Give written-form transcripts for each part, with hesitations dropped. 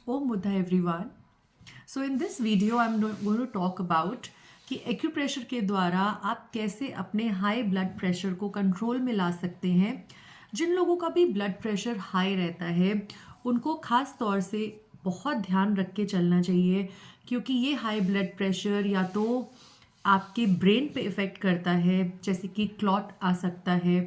Om Buddha everyone. So in this video I'm going to talk about कि acupressure के द्वारा आप कैसे अपने हाई ब्लड प्रेशर को कंट्रोल में ला सकते हैं। जिन लोगों का भी ब्लड प्रेशर हाई रहता है उनको खास तौर से बहुत ध्यान रख के चलना चाहिए, क्योंकि ये हाई ब्लड प्रेशर या तो आपके ब्रेन पे इफ़ेक्ट करता है, जैसे कि क्लॉट आ सकता है,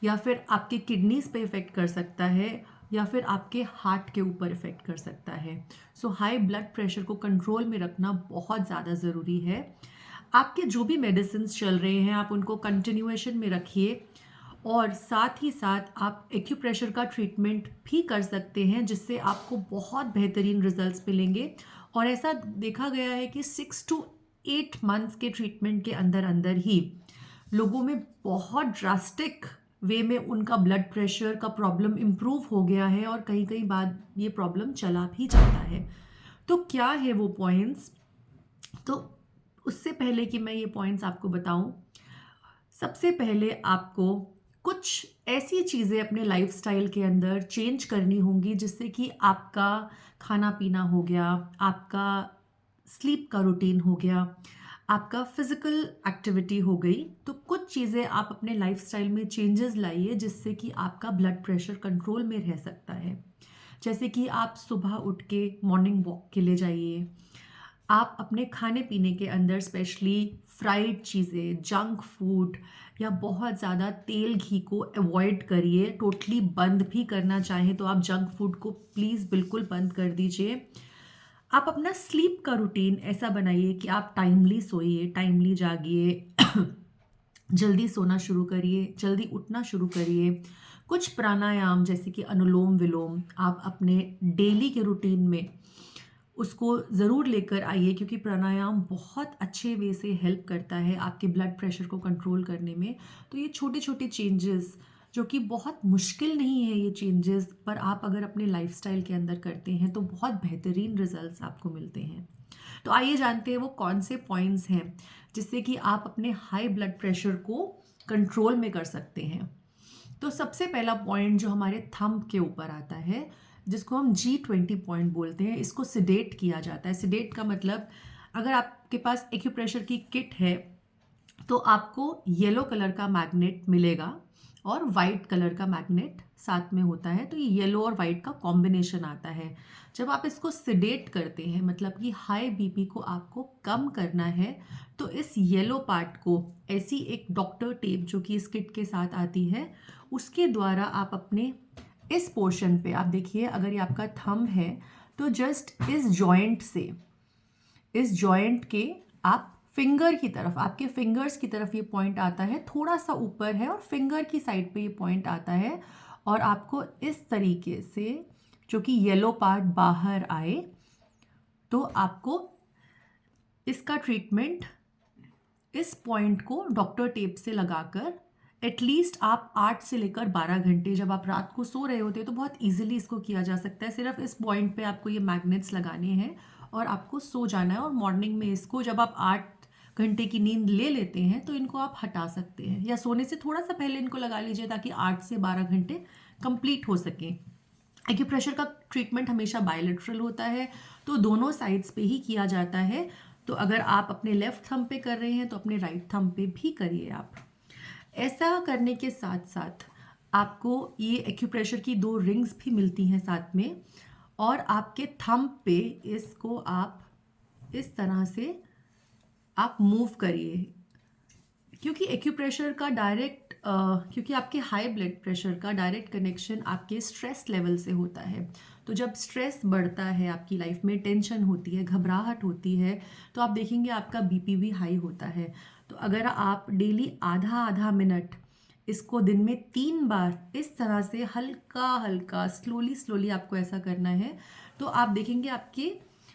या फिर आपके किडनीज पे इफ़ेक्ट कर सकता है, या फिर आपके हार्ट के ऊपर इफ़ेक्ट कर सकता है। सो हाई ब्लड प्रेशर को कंट्रोल में रखना बहुत ज़्यादा ज़रूरी है। आपके जो भी मेडिसिन चल रहे हैं आप उनको कंटिन्यूएशन में रखिए, और साथ ही साथ आप एक्यूप्रेशर का ट्रीटमेंट भी कर सकते हैं, जिससे आपको बहुत बेहतरीन रिजल्ट्स मिलेंगे। और ऐसा देखा गया है कि 6 to 8 मंथ्स के ट्रीटमेंट के अंदर अंदर ही लोगों में बहुत ड्रास्टिक वे में उनका ब्लड प्रेशर का प्रॉब्लम इम्प्रूव हो गया है, और कहीं कहीं बाद ये प्रॉब्लम चला भी जाता है। तो क्या है वो पॉइंट्स? तो उससे पहले कि मैं ये पॉइंट्स आपको बताऊं, सबसे पहले आपको कुछ ऐसी चीज़ें अपने लाइफस्टाइल के अंदर चेंज करनी होंगी, जिससे कि आपका खाना पीना हो गया, आपका स्लीप का रूटीन हो गया, आपका फिजिकल एक्टिविटी हो गई। तो कुछ चीज़ें आप अपने लाइफस्टाइल में चेंजेस लाइए, जिससे कि आपका ब्लड प्रेशर कंट्रोल में रह सकता है। जैसे कि आप सुबह उठ के मॉर्निंग वॉक के लिए जाइए। आप अपने खाने पीने के अंदर स्पेशली फ्राइड चीज़ें, जंक फूड या बहुत ज़्यादा तेल घी को अवॉइड करिए। टोटली बंद भी करना चाहें तो आप जंक फूड को प्लीज़ बिल्कुल बंद कर दीजिए। आप अपना स्लीप का रूटीन ऐसा बनाइए कि आप टाइमली सोइए, टाइमली जागिए, जल्दी सोना शुरू करिए, जल्दी उठना शुरू करिए। कुछ प्राणायाम जैसे कि अनुलोम विलोम आप अपने डेली के रूटीन में उसको ज़रूर लेकर आइए, क्योंकि प्राणायाम बहुत अच्छे वे से हेल्प करता है आपके ब्लड प्रेशर को कंट्रोल करने में। तो ये छोटे छोटे चेंजेस जो कि बहुत मुश्किल नहीं है ये चेंजेस, पर आप अगर अपने लाइफस्टाइल के अंदर करते हैं तो बहुत बेहतरीन रिजल्ट्स आपको मिलते हैं। तो आइए जानते हैं वो कौन से पॉइंट्स हैं जिससे कि आप अपने हाई ब्लड प्रेशर को कंट्रोल में कर सकते हैं। तो सबसे पहला पॉइंट जो हमारे थंब के ऊपर आता है, जिसको हम G20 पॉइंट बोलते हैं, इसको सिडेट किया जाता है। सिडेट का मतलब, अगर आपके पास एक्यूप्रेशर की किट है तो आपको येलो कलर का मैग्नेट मिलेगा और वाइट कलर का मैग्नेट साथ में होता है। तो ये येलो और वाइट का कॉम्बिनेशन आता है। जब आप इसको सिडेट करते हैं, मतलब कि हाई बीपी को आपको कम करना है, तो इस येलो पार्ट को ऐसी एक डॉक्टर टेप जो कि इस किट के साथ आती है, उसके द्वारा आप अपने इस पोर्शन पे, आप देखिए अगर ये आपका थंब है तो जस्ट इस जॉइंट से, इस जॉइंट के आप फिंगर की तरफ, आपके फिंगर्स की तरफ ये पॉइंट आता है, थोड़ा सा ऊपर है और फिंगर की साइड पे ये पॉइंट आता है। और आपको इस तरीके से, जो कि येलो पार्ट बाहर आए, तो आपको इसका ट्रीटमेंट इस पॉइंट को डॉक्टर टेप से लगाकर एटलीस्ट आप 8 से लेकर 12 घंटे, जब आप रात को सो रहे होते हैं तो बहुत इजीली इसको किया जा सकता है। सिर्फ इस पॉइंट पे आपको ये मैग्नेट्स लगाने हैं और आपको सो जाना है, और मॉर्निंग में इसको, जब आप 8 घंटे की नींद ले लेते हैं तो इनको आप हटा सकते हैं, या सोने से थोड़ा सा पहले इनको लगा लीजिए ताकि 8 से 12 घंटे कंप्लीट हो सके। एक्यूप्रेशर का ट्रीटमेंट हमेशा बायलेटरल होता है, तो दोनों साइड्स पे ही किया जाता है। तो अगर आप अपने लेफ्ट थंब पे कर रहे हैं तो अपने राइट थंब पे भी करिए आप। ऐसा करने के साथ साथ आपको ये एक्यूप्रेशर की 2 रिंग्स भी मिलती हैं साथ में, और आपके थंब पे इसको आप इस तरह से आप मूव करिए, क्योंकि एक्यूप्रेशर का डायरेक्ट, क्योंकि आपके हाई ब्लड प्रेशर का डायरेक्ट कनेक्शन आपके स्ट्रेस लेवल से होता है। तो जब स्ट्रेस बढ़ता है, आपकी लाइफ में टेंशन होती है, घबराहट होती है, तो आप देखेंगे आपका बीपी भी हाई होता है। तो अगर आप डेली आधा आधा मिनट इसको दिन में 3 बार इस तरह से हल्का हल्का स्लोली स्लोली आपको ऐसा करना है, तो आप देखेंगे आपके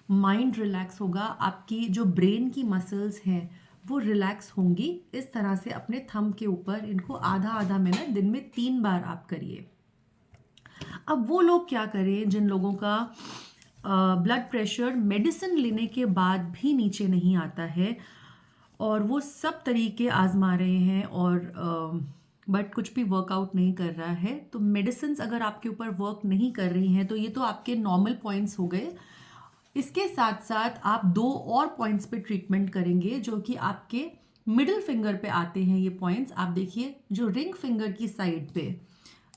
माइंड रिलैक्स होगा, आपकी जो ब्रेन की मसल्स हैं वो रिलैक्स होंगी। इस तरह से अपने थंब के ऊपर इनको आधा आधा मिनट दिन में 3 बार आप करिए। अब वो लोग क्या करें जिन लोगों का ब्लड प्रेशर मेडिसिन लेने के बाद भी नीचे नहीं आता है, और वो सब तरीके आजमा रहे हैं और बट कुछ भी वर्कआउट नहीं कर रहा है, तो मेडिसिन अगर आपके ऊपर वर्क नहीं कर रही हैं तो ये तो आपके नॉर्मल पॉइंट्स हो गए। इसके साथ साथ आप 2 और पॉइंट्स पे ट्रीटमेंट करेंगे जो कि आपके मिडिल फिंगर पे आते हैं। ये पॉइंट्स आप देखिए, जो रिंग फिंगर की साइड पे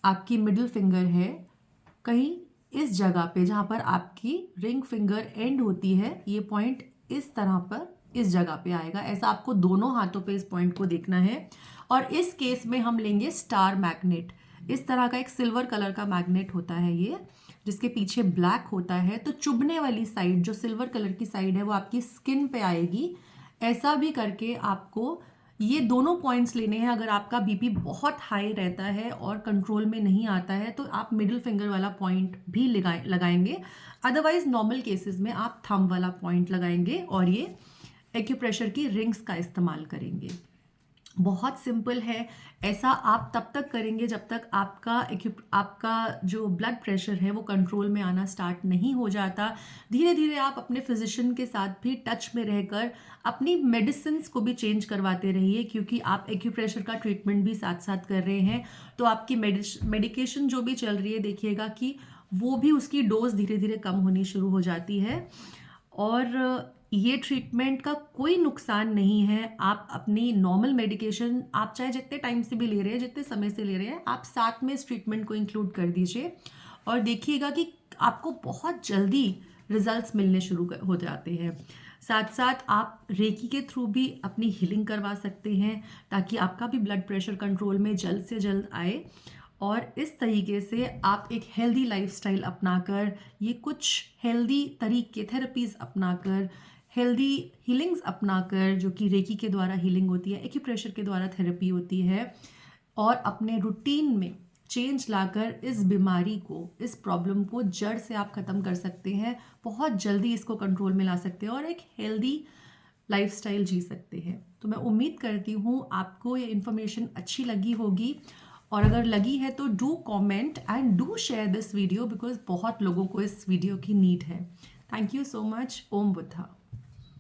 आपकी मिडिल फिंगर है, कहीं इस जगह पे जहाँ पर आपकी रिंग फिंगर एंड होती है, ये पॉइंट इस तरह पर इस जगह पे आएगा। ऐसा आपको दोनों हाथों पे इस पॉइंट को देखना है। और इस केस में हम लेंगे स्टार मैग्नेट। इस तरह का एक सिल्वर कलर का मैग्नेट होता है ये, जिसके पीछे ब्लैक होता है। तो चुभने वाली साइड जो सिल्वर कलर की साइड है वो आपकी स्किन पे आएगी। ऐसा भी करके आपको ये दोनों पॉइंट्स लेने हैं। अगर आपका बीपी बहुत हाई रहता है और कंट्रोल में नहीं आता है तो आप मिडिल फिंगर वाला पॉइंट भी लगाएंगे। अदरवाइज नॉर्मल केसेस में आप थंब वाला पॉइंट लगाएंगे और ये एक्यूप्रेशर की रिंग्स का इस्तेमाल करेंगे। बहुत सिंपल है। ऐसा आप तब तक करेंगे जब तक आपका जो ब्लड प्रेशर है वो कंट्रोल में आना स्टार्ट नहीं हो जाता। धीरे धीरे आप अपने फिजिशियन के साथ भी टच में रहकर अपनी मेडिसिन को भी चेंज करवाते रहिए, क्योंकि आप एक्यूप्रेशर का ट्रीटमेंट भी साथ साथ कर रहे हैं। तो आपकी मेडिकेशन जो भी चल रही है, देखिएगा कि वो भी उसकी डोज धीरे धीरे कम होनी शुरू हो जाती है। और ये ट्रीटमेंट का कोई नुकसान नहीं है। आप अपनी नॉर्मल मेडिकेशन आप चाहे जितने टाइम से भी ले रहे हैं, जितने समय से ले रहे हैं, आप साथ में इस ट्रीटमेंट को इंक्लूड कर दीजिए और देखिएगा कि आपको बहुत जल्दी रिजल्ट्स मिलने शुरू हो जाते हैं। साथ साथ आप रेकी के थ्रू भी अपनी हीलिंग करवा सकते हैं ताकि आपका भी ब्लड प्रेशर कंट्रोल में जल्द से जल्द आए। और इस तरीके से आप एक हेल्दी लाइफस्टाइल अपनाकर, ये कुछ हेल्दी तरीके थेरेपीज़ अपनाकर, हेल्दी हीलिंग्स अपनाकर, जो कि रेकी के द्वारा हीलिंग होती है, एक्यूप्रेशर के द्वारा थेरेपी होती है, और अपने रूटीन में चेंज लाकर इस बीमारी को, इस प्रॉब्लम को जड़ से आप ख़त्म कर सकते हैं। बहुत जल्दी इसको कंट्रोल में ला सकते हैं और एक हेल्दी लाइफस्टाइल जी सकते हैं। तो मैं उम्मीद करती हूँ आपको ये इन्फॉर्मेशन अच्छी लगी होगी, और अगर लगी है तो डू comment and do share this video, because बहुत लोगों को इस वीडियो की नीड है। Thank you so much. Om Buddha.